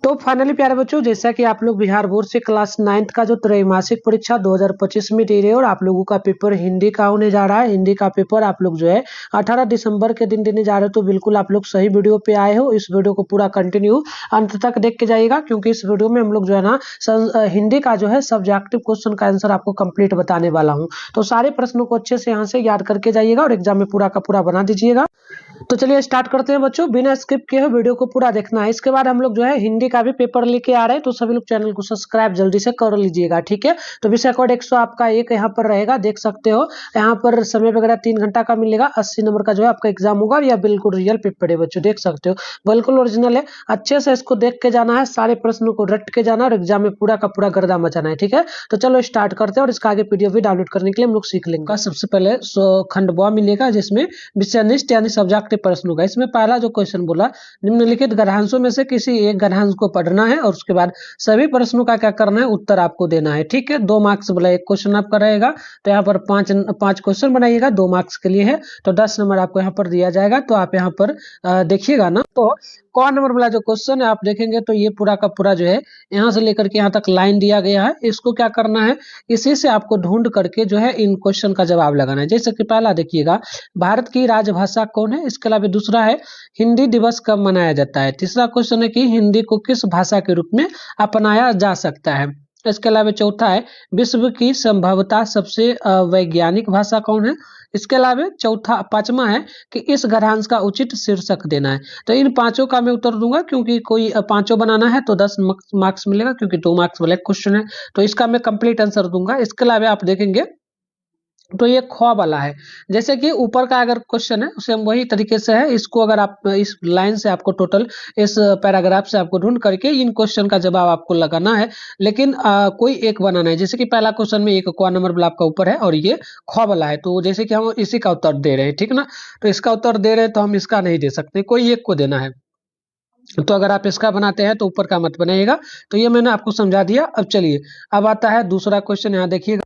तो फाइनली प्यारे बच्चों, जैसा कि आप लोग बिहार बोर्ड से क्लास 9th का जो त्रैमासिक परीक्षा 2025 में दे रहे हो और आप लोगों का पेपर हिंदी का होने जा रहा है। हिंदी का पेपर आप लोग जो है 18 दिसंबर के दिन देने जा रहे हो। तो बिल्कुल आप लोग सही वीडियो पे आए हो। इस वीडियो को पूरा कंटिन्यू अंत तक देख के जाइएगा, क्योंकि इस वीडियो में हम लोग जो है ना हिंदी का जो है सब्जेक्टिव क्वेश्चन का आंसर आपको कंप्लीट बताने वाला हूँ। तो सारे प्रश्नों को अच्छे से यहाँ से याद करके जाइएगा और एग्जाम में पूरा का पूरा बना दीजिएगा। तो चलिए स्टार्ट करते हैं बच्चों, बिना स्किप किए हुए वीडियो को पूरा देखना है। इसके बाद हम लोग जो है हिंदी का भी पेपर लेके आ रहे हैं, तो सभी लोग चैनल को सब्सक्राइब जल्दी से कर लीजिएगा, ठीक है। तो विषय कोड 100 आपका एक यहाँ पर रहेगा, देख सकते हो। यहाँ पर समय वगैरह 3 घंटा का मिलेगा। 80 नंबर का जो है आपका एग्जाम होगा और यह बिल्कुल रियल पेपर है बच्चों, देख सकते हो, बिल्कुल ओरिजिनल है। अच्छे से इसको देख के जाना है, सारे प्रश्नों को रट के जाना और एग्जाम में पूरा का पूरा गर्दा मचाना है, ठीक है। तो चलो स्टार्ट करते हैं और इसका आगे पीडीएफ भी डाउनलोड करने के लिए हम लोग सीख लेंगे। सबसे पहले खंड ब मिलेगा, जिसमें विषयनिष्ठ यानी सब्जेक्टिव प्रश्न होगा। इसमें पहला जो क्वेश्चन बोला, निम्नलिखित गद्यांशों में से किसी एक गद्यांश को पढ़ना है और उसके बाद सभी प्रश्नों का क्या करना है, उत्तर आपको देना है, ठीक है। 2 मार्क्स बोला, एक क्वेश्चन आपका रहेगा, तो यहाँ पर पांच क्वेश्चन बनाइएगा, 2 मार्क्स के लिए है, तो 10 नंबर आपको यहाँ पर दिया जाएगा। तो आप यहाँ पर देखिएगा ना, तो कौन नंबर वाला जो क्वेश्चन है आप देखेंगे तो ये पूरा का पूरा जो है यहाँ से लेकर के यहाँ तक लाइन दिया गया है। इसको क्या करना है, इसी से आपको ढूंढ करके जो है इन क्वेश्चन का जवाब लगाना है। जैसे कि पहला देखिएगा, भारत की राजभाषा कौन है। इसके अलावा दूसरा है, हिंदी दिवस कब मनाया जाता है। तीसरा क्वेश्चन है कि हिंदी को किस भाषा के रूप में अपनाया जा सकता है। इसके अलावा चौथा है, विश्व की संभवतः सबसे वैज्ञानिक भाषा कौन है। इसके अलावा पांचवा है कि इस गद्यांश का उचित शीर्षक देना है। तो इन पांचों का मैं उत्तर दूंगा, क्योंकि कोई पांचों बनाना है तो 10 मार्क्स मिलेगा, क्योंकि 2 मार्क्स वाला क्वेश्चन है, तो इसका मैं कंप्लीट आंसर दूंगा। इसके अलावा आप देखेंगे तो ये ख वाला है, जैसे कि ऊपर का अगर क्वेश्चन है उसे हम वही तरीके से है, इसको अगर आप इस लाइन से आपको टोटल इस पैराग्राफ से आपको ढूंढ करके इन क्वेश्चन का जवाब आपको लगाना है, लेकिन कोई एक बनाना है। जैसे कि पहला क्वेश्चन में एक क नंबर वाला आपका ऊपर है और ये ख वाला है, तो जैसे कि हम इसी का उत्तर दे रहे हैं, ठीक ना। तो इसका उत्तर दे रहे हैं तो हम इसका नहीं दे सकते, कोई एक को देना है। तो अगर आप इसका बनाते हैं तो ऊपर का मत बनाइएगा। तो ये मैंने आपको समझा दिया। अब चलिए, अब आता है दूसरा क्वेश्चन, यहाँ देखिएगा।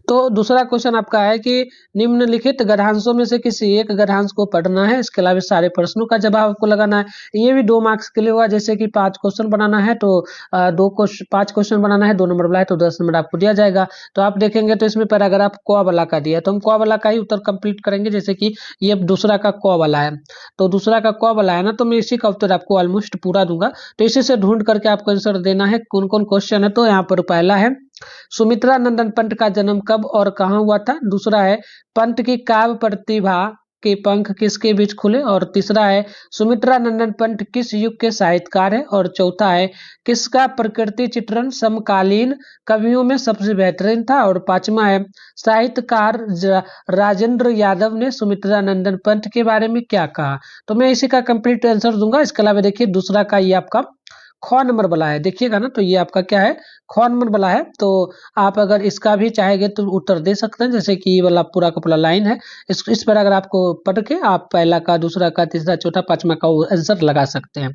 तो दूसरा क्वेश्चन आपका है कि निम्नलिखित गद्यांशों में से किसी एक गद्यांश को पढ़ना है। इसके अलावा सारे प्रश्नों का जवाब आपको लगाना है। ये भी 2 मार्क्स के लिए हुआ। जैसे कि 5 क्वेश्चन बनाना है तो 5 क्वेश्चन बनाना है, 2 नंबर वाला है तो 10 नंबर आपको दिया जाएगा। तो आप देखेंगे तो इसमें पैराग्राफ क वाला का दिया है, तो हम क वाला का ही उत्तर कंप्लीट करेंगे। जैसे कि ये दूसरा का क वाला है, तो दूसरा का क वाला है ना, तो मैं इसी का उत्तर आपको ऑलमोस्ट पूरा दूंगा। तो इसी से ढूंढ करके आपको आंसर देना है। कौन कौन क्वेश्चन है, तो यहाँ पर पहला है, सुमित्रा नंदन पंत का जन्म कब और कहाँ हुआ था। दूसरा है, पंत की काव्य प्रतिभा के पंख किसके बीच खुले। और तीसरा है, सुमित्रा नंदन पंत किस युग के साहित्यकार है। और चौथा है, किसका प्रकृति चित्रण समकालीन कवियों में सबसे बेहतरीन था। और पांचवा है, साहित्यकार राजेंद्र यादव ने सुमित्रा नंदन पंत के बारे में क्या कहा। तो मैं इसी का कंप्लीट आंसर दूंगा। इसके अलावा देखिए दूसरा का ये आपका ख नंबर वाला है, देखिएगा ना, तो ये आपका क्या है, ख नंबर वाला है। तो आप अगर इसका भी चाहेंगे तो उत्तर दे सकते हैं। जैसे कि ये वाला पूरा का पूरा लाइन है, इस पर अगर आपको पढ़ के आप पहला का, दूसरा का, तीसरा, चौथा, पांचवा का आंसर लगा सकते हैं।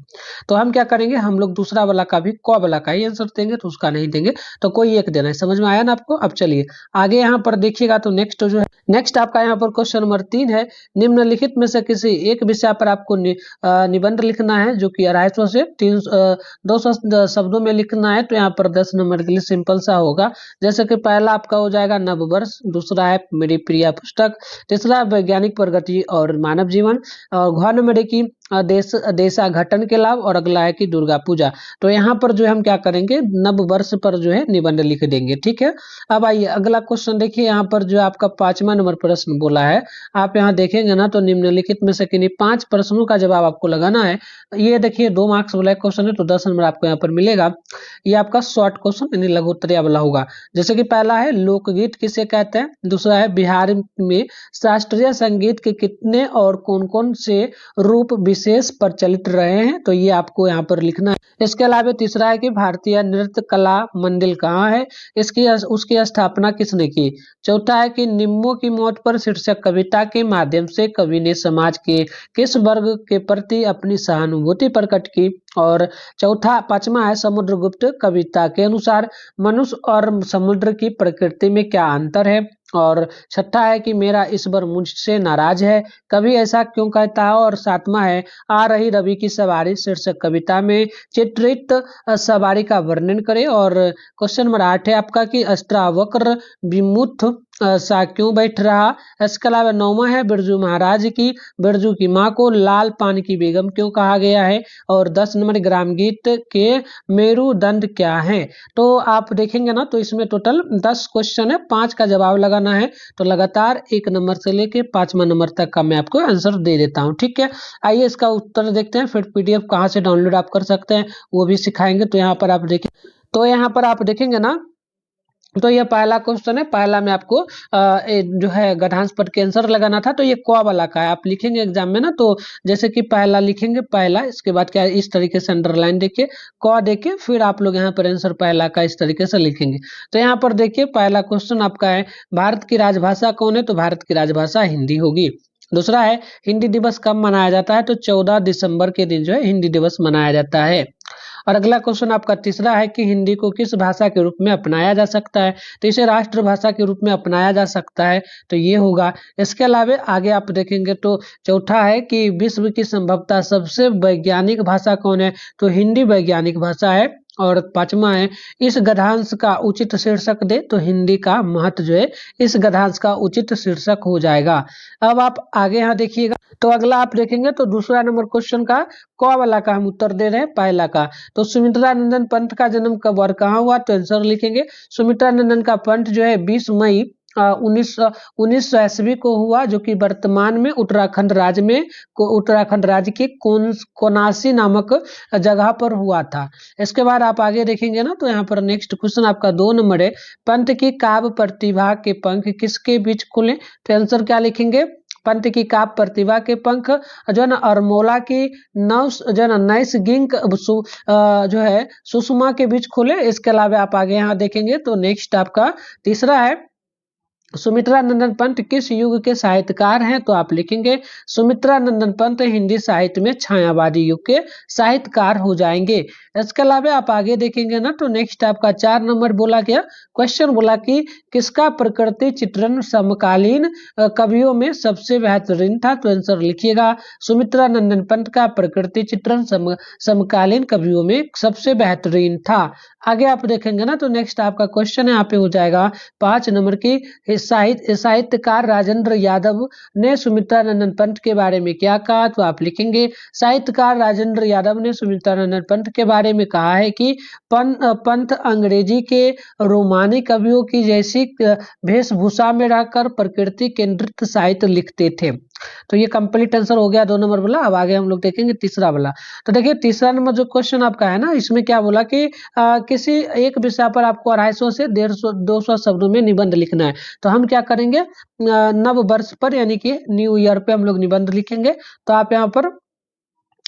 तो हम क्या करेंगे, हम लोग दूसरा वाला का भी क वाला का ही आंसर देंगे, तो उसका नहीं देंगे। तो कोई एक देना है, समझ में आया ना आपको। अब चलिए आगे यहाँ पर देखिएगा, तो नेक्स्ट जो है, नेक्स्ट आपका यहाँ पर क्वेश्चन नंबर 3 है, निम्नलिखित में से किसी एक विषय पर आपको निबंध लिखना है, जो कि 250 से 200 शब्दों में लिखना है। तो यहाँ पर 10 नंबर के लिए सिंपल सा होगा। जैसे कि पहला आपका हो जाएगा नववर्ष, दूसरा है मेरी प्रिय पुस्तक, तीसरा वैज्ञानिक प्रगति और मानव जीवन, और घ नंबर की देशा घटन के लाभ, और अगला है कि दुर्गा पूजा। तो यहाँ पर जो है हम क्या करेंगे, नव वर्ष पर जो है निबंध लिख देंगे, ठीक है। अब आइए अगला क्वेश्चन देखिए, यहाँ पर जो आपका 5वां नंबर प्रश्न बोला है, आप यहाँ देखेंगे ना, तो निम्नलिखित में से किन्हीं 5 प्रश्नों का जवाब आपको लगाना है। ये देखिए 2 मार्क्स वाला क्वेश्चन है, तो 10 नंबर आपको यहाँ पर मिलेगा। ये आपका शॉर्ट क्वेश्चन यानी लघु उत्तरीय वाला होगा। जैसे कि पहला है, लोकगीत किसे कहते हैं। दूसरा है, बिहार में शास्त्रीय संगीत के कितने और कौन कौन से रूप विशेष प्रचलित रहे हैं। तो ये आपको यहाँ पर लिखना है। इसके अलावा तीसरा है कि भारतीय नृत्य कला मंदिर कहाँ है, उसकी स्थापना किसने की। चौथा है कि निम्मों की मौत पर शीर्षक कविता के माध्यम से कवि ने समाज के किस वर्ग के प्रति अपनी सहानुभूति प्रकट की। और पांचवा है, समुद्रगुप्त कविता के अनुसार मनुष्य और समुद्र की प्रकृति में क्या अंतर है। और छठा है कि मेरा ईश्वर मुझसे नाराज है, कभी ऐसा क्यों कहता है। और सातवां है आ रही रवि की सवारी शीर्षक कविता में चित्रित सवारी का वर्णन करें। और क्वेश्चन नंबर 8 है आपका कि अस्त्रावक्र विमुख सा क्यों बैठ रहा। इसके अलावा 9वां है बिरजू महाराज की बिरजू की माँ को लाल पान की बेगम क्यों कहा गया है। और 10 नंबर ग्राम गीत के मेरुदंड क्या है। तो आप देखेंगे ना तो इसमें टोटल 10 क्वेश्चन है, 5 का जवाब लगाना है। तो लगातार 1 नंबर से लेके 5वां नंबर तक का मैं आपको आंसर दे देता हूँ, ठीक है। आइए इसका उत्तर देखते हैं, फिर पीडीएफ कहाँ से डाउनलोड आप कर सकते हैं वो भी सिखाएंगे। तो यहाँ पर आप देखिए, तो यहाँ पर आप देखेंगे ना तो ये पहला क्वेश्चन है, पहला में आपको जो है गठांश पद के आंसर लगाना था। तो ये क वाला का है, आप लिखेंगे एग्जाम में ना तो जैसे कि पहला लिखेंगे पहला, इसके बाद क्या है इस तरीके से अंडरलाइन देखिए क देखिए, फिर आप लोग यहाँ पर आंसर पहला का इस तरीके से लिखेंगे। तो यहाँ पर देखिए पहला क्वेश्चन आपका है भारत की राजभाषा कौन है। तो भारत की राजभाषा हिंदी होगी। दूसरा है हिंदी दिवस कब मनाया जाता है। तो 14 दिसंबर के दिन जो है हिंदी दिवस मनाया जाता है। और अगला क्वेश्चन आपका तीसरा है कि हिंदी को किस भाषा के रूप में अपनाया जा सकता है। तो इसे राष्ट्रभाषा के रूप में अपनाया जा सकता है, तो ये होगा। इसके अलावा आगे आप देखेंगे तो चौथा है कि विश्व की संभवतः सबसे वैज्ञानिक भाषा कौन है। तो हिंदी वैज्ञानिक भाषा है। और 5वां है इस गद्यांश का उचित शीर्षक दे। तो हिंदी का महत्व जो है इस गद्यांश का उचित शीर्षक हो जाएगा। अब आप आगे यहाँ देखिएगा तो अगला आप देखेंगे तो दूसरा नंबर क्वेश्चन का क वाला का हम उत्तर दे रहे हैं पहला का। तो सुमित्रा नंदन पंत का जन्म कब और कहाँ हुआ। तो आंसर लिखेंगे सुमित्रा नंदन का पंत जो है 20 मई 1900 ईस्वी को हुआ, जो कि वर्तमान में उत्तराखंड राज्य के कोनासी नामक जगह पर हुआ था। इसके बाद आप आगे देखेंगे ना तो यहाँ पर नेक्स्ट क्वेश्चन आपका 2 नंबर है पंत की काव्य प्रतिभा के पंख किसके बीच खुले। तो आंसर क्या लिखेंगे पंत की काव्य प्रतिभा के पंख जो है ना अरमोला की नव जो है ना नैस गिंक जो है सुषमा के बीच खुले। इसके अलावा आप आगे यहाँ देखेंगे तो नेक्स्ट आपका तीसरा है सुमित्रा नंदन पंत किस युग के साहित्यकार हैं। तो आप लिखेंगे सुमित्रा नंदन पंत हिंदी साहित्य में छायावादी युग के साहित्यकार हो जाएंगे। इसके अलावा आप आगे देखेंगे ना तो नेक्स्ट आपका 4 नंबर बोला गया क्वेश्चन बोला कि किसका प्रकृति चित्रण समकालीन कवियों में सबसे बेहतरीन था। तो आंसर लिखिएगा सुमित्रा नंदन पंत का प्रकृति चित्रण समकालीन कवियों में सबसे बेहतरीन था। आगे आप देखेंगे ना तो नेक्स्ट आपका क्वेश्चन यहाँ पे हो जाएगा 5 नंबर की साहित्यकार राजेंद्र यादव ने सुमित्रा नंदन पंत के बारे में क्या कहा। तो आप लिखेंगे साहित्यकार राजेंद्र यादव ने सुमित्रा नंदन पंत के बारे में कहा है कि पंत अंग्रेजी के रोमानी कवियों की जैसी वेशभूषा में रहकर प्रकृति केंद्रित साहित्य लिखते थे। तो ये कंप्लीट आंसर हो गया 2 नंबर वाला। अब आगे हम लोग देखेंगे तीसरा वाला। तो देखिए तीसरा नंबर जो क्वेश्चन आपका है ना इसमें क्या बोला कि किसी एक विषय पर आपको 250 से 150 शब्दों में निबंध लिखना है। तो हम क्या करेंगे नव वर्ष पर यानी कि न्यू ईयर पे हम लोग निबंध लिखेंगे। तो आप यहाँ पर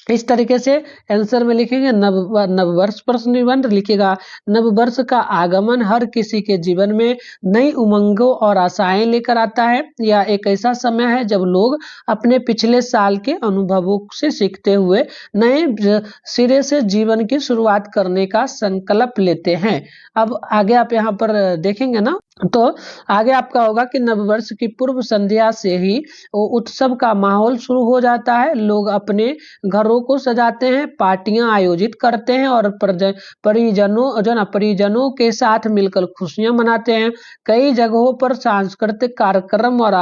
इस तरीके से आंसर में लिखेंगे नववर्ष पर निबंध लिखेगा। नववर्ष का आगमन हर किसी के जीवन में नई उमंगों और आशाएं लेकर आता है। यह एक ऐसा समय है जब लोग अपने पिछले साल के अनुभवों से सीखते हुए नए सिरे से जीवन की शुरुआत करने का संकल्प लेते हैं। अब आगे आप यहाँ पर देखेंगे ना तो आगे आपका होगा कि नववर्ष की पूर्व संध्या से ही उत्सव का माहौल शुरू हो जाता है। लोग अपने घरों को सजाते हैं, पार्टियां आयोजित करते हैं और परिजनों के साथ मिलकर खुशियां मनाते हैं। कई जगहों पर सांस्कृतिक कार्यक्रम और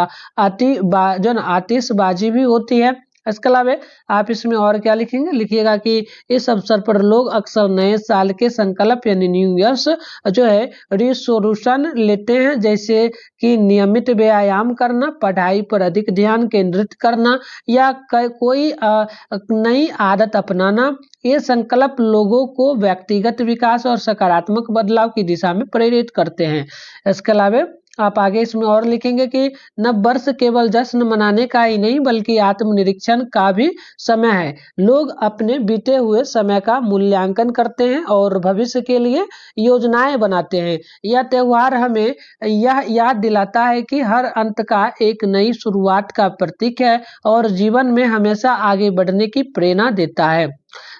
आतिशबाजी भी होती है। इसके अलावा आप इसमें और क्या लिखेंगे लिखिएगा कि इस अवसर पर लोग अक्सर नए साल के संकल्प यानी न्यू ईयर्स जो है रिसोल्यूशन लेते हैं, जैसे कि नियमित व्यायाम करना, पढ़ाई पर अधिक ध्यान केंद्रित करना या कोई नई आदत अपनाना। ये संकल्प लोगों को व्यक्तिगत विकास और सकारात्मक बदलाव की दिशा में प्रेरित करते हैं। इसके अलावा आप आगे इसमें और लिखेंगे कि नव वर्ष केवल जश्न मनाने का ही नहीं बल्कि आत्मनिरीक्षण का भी समय है। लोग अपने बीते हुए समय का मूल्यांकन करते हैं और भविष्य के लिए योजनाएं बनाते हैं। यह त्योहार हमें यह याद दिलाता है कि हर अंत का एक नई शुरुआत का प्रतीक है और जीवन में हमेशा आगे बढ़ने की प्रेरणा देता है।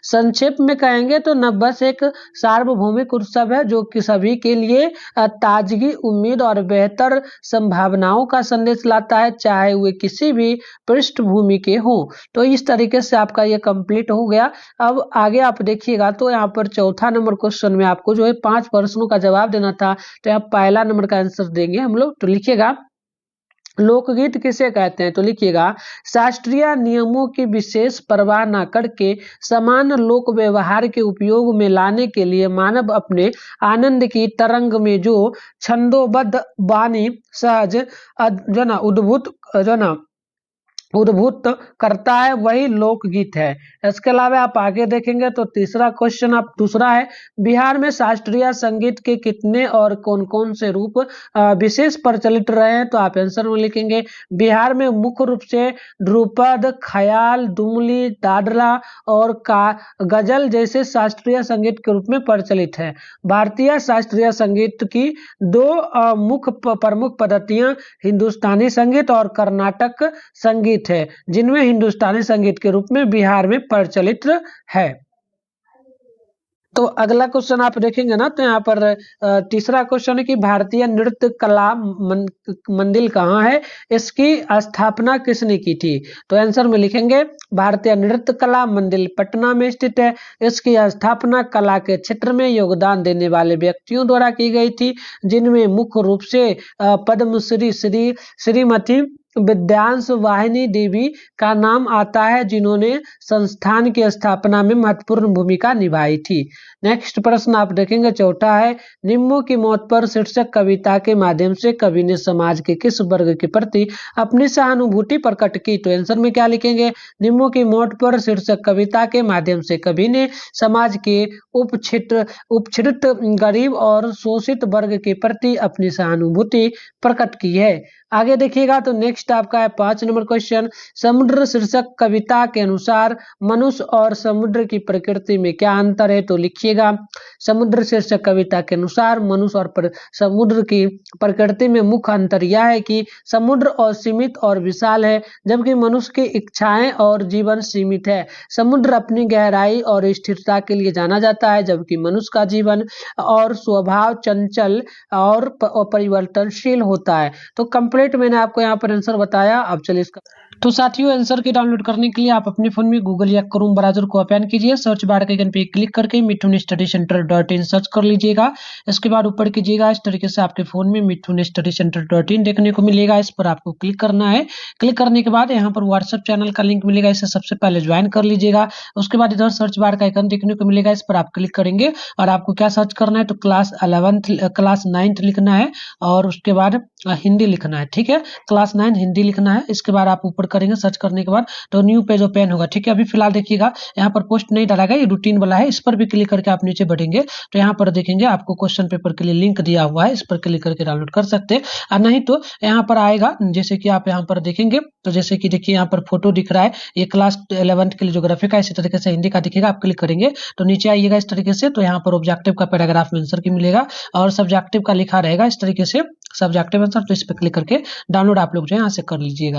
संक्षेप में कहेंगे तो नववर्ष एक सार्वभौमिक उत्सव है जो कि सभी के लिए ताजगी, उम्मीद और बेहतर संभावनाओं का संदेश लाता है, चाहे वे किसी भी पृष्ठभूमि के हों। तो इस तरीके से आपका ये कंप्लीट हो गया। अब आगे आप देखिएगा तो यहाँ पर चौथा नंबर क्वेश्चन में आपको जो है 5 प्रश्नों का जवाब देना था, तो यहाँ पहला नंबर का आंसर देंगे हम लोग। तो लिखिएगा लोकगीत किसे कहते हैं, तो लिखिएगा शास्त्रीय नियमों की विशेष परवाह न करके समान लोक व्यवहार के उपयोग में लाने के लिए मानव अपने आनंद की तरंग में जो छंदोबद्ध वाणी सहज उद्भूत उद्भूत करता है वही लोकगीत है। इसके अलावा आप आगे देखेंगे तो तीसरा क्वेश्चन आप दूसरा है, बिहार में शास्त्रीय संगीत के कितने और कौन कौन से रूप विशेष प्रचलित रहे हैं, तो आप आंसर में लिखेंगे बिहार में मुख्य रूप से ध्रुपद, ख्याल, दुमली, दादरा और गजल जैसे शास्त्रीय संगीत के रूप में प्रचलित है। भारतीय शास्त्रीय संगीत की दो मुख्य प्रमुख पद्धतियां हिंदुस्तानी संगीत और कर्नाटक संगीत है, जिनमें हिंदुस्तानी संगीत के रूप में बिहार में प्रचलित है। तो अगला क्वेश्चन आप देखेंगे ना, तो यहाँ पर तीसरा क्वेश्चन है कि भारतीय नृत्य कला मंदिर कहाँ है, इसकी स्थापना किसने की थी, तो आंसर में लिखेंगे भारतीय नृत्य कला मंदिर पटना में स्थित है। इसकी स्थापना कला के क्षेत्र में योगदान देने वाले व्यक्तियों द्वारा की गई थी, जिनमें मुख्य रूप से पद्मश्री श्रीमती विद्यांश वाहिनी देवी का नाम आता है, जिन्होंने संस्थान की स्थापना में महत्वपूर्ण भूमिका निभाई थी। नेक्स्ट प्रश्न आप देखेंगे चौथा है, निम्मों की मौत पर शीर्षक कविता के माध्यम से कवि ने समाज के किस वर्ग के प्रति अपनी सहानुभूति प्रकट की, तो आंसर में क्या लिखेंगे, निम्मों की मौत पर शीर्षक कविता के माध्यम से कवि ने समाज के उपक्षित गरीब और शोषित वर्ग के प्रति अपनी सहानुभूति प्रकट की है। आगे देखिएगा तो नेक्स्ट आपका है 5 नंबर क्वेश्चन, समुद्र शीर्षक कविता के अनुसार मनुष्य और समुद्र की प्रकृति में क्या अंतर है, तो लिखिएगा समुद्र शीर्षक कविता के अनुसार मनुष्य और समुद्र की प्रकृति में मुख्य अंतर यह है कि समुद्र और सीमित और विशाल है, जबकि मनुष्य की इच्छाएं और जीवन सीमित है। समुद्र अपनी गहराई और स्थिरता के लिए जाना जाता है, जबकि मनुष्य का जीवन और स्वभाव चंचल और परिवर्तनशील होता है। तो कंप्लीट मैंने आपको यहाँ पर आंसर बताया। अब चलिए इसका तो साथियों आंसर की डाउनलोड करने के लिए आप अपने फोन में गूगल या क्रोम ब्राउजर को ओपन कीजिए, सर्च बार के आइकन पे क्लिक करके मिथुन स्टडी सेंटर .in सर्च कर लीजिएगा। इसके बाद ऊपर कीजिएगा इस तरीके से आपके फोन में मिथुन स्टडी सेंटर .in देखने को मिलेगा, इस पर आपको क्लिक करना है। क्लिक करने के बाद यहाँ पर व्हाट्सएप चैनल का लिंक मिलेगा, इसे सबसे पहले ज्वाइन कर लीजिएगा। उसके बाद इधर सर्च बार का आइकन देखने को मिलेगा, इस पर आप क्लिक करेंगे और आपको क्या सर्च करना है, तो क्लास 9th लिखना है और उसके बाद हिंदी लिखना है। ठीक है, क्लास 9 हिंदी लिखना है। इसके बाद आप ऊपर करेंगे, सर्च करने के बाद तो न्यू पेज ओपन होगा। ठीक है, अभी फिलहाल देखिएगा यहाँ पर पोस्ट नहीं डाला गया, ये रूटीन वाला है। इस पर भी क्लिक करके आप नीचे बढ़ेंगे तो यहाँ पर देखेंगे आपको क्वेश्चन पेपर के लिए लिंक दिया हुआ है, इस पर क्लिक करके डाउनलोड कर सकते हैं। और नहीं तो यहाँ पर आएगा, जैसे कि आप यहाँ पर देखेंगे तो जैसे कि देखिए यहाँ पर फोटो दिख रहा है, ये क्लास 11th के लिए ज्योग्राफी का, इसी तरीके से हिंदी का दिखेगा। आप क्लिक करेंगे तो नीचे आइएगा इस तरीके से, तो यहाँ पर ऑब्जेक्टिव का पैराग्राफ में आंसर की मिलेगा और सब्जेक्टिव का लिखा रहेगा इस तरीके से सब्जेक्टिव आंसर, तो इस पर क्लिक करके डाउनलोड आप लोग जो है यहाँ से कर लीजिएगा।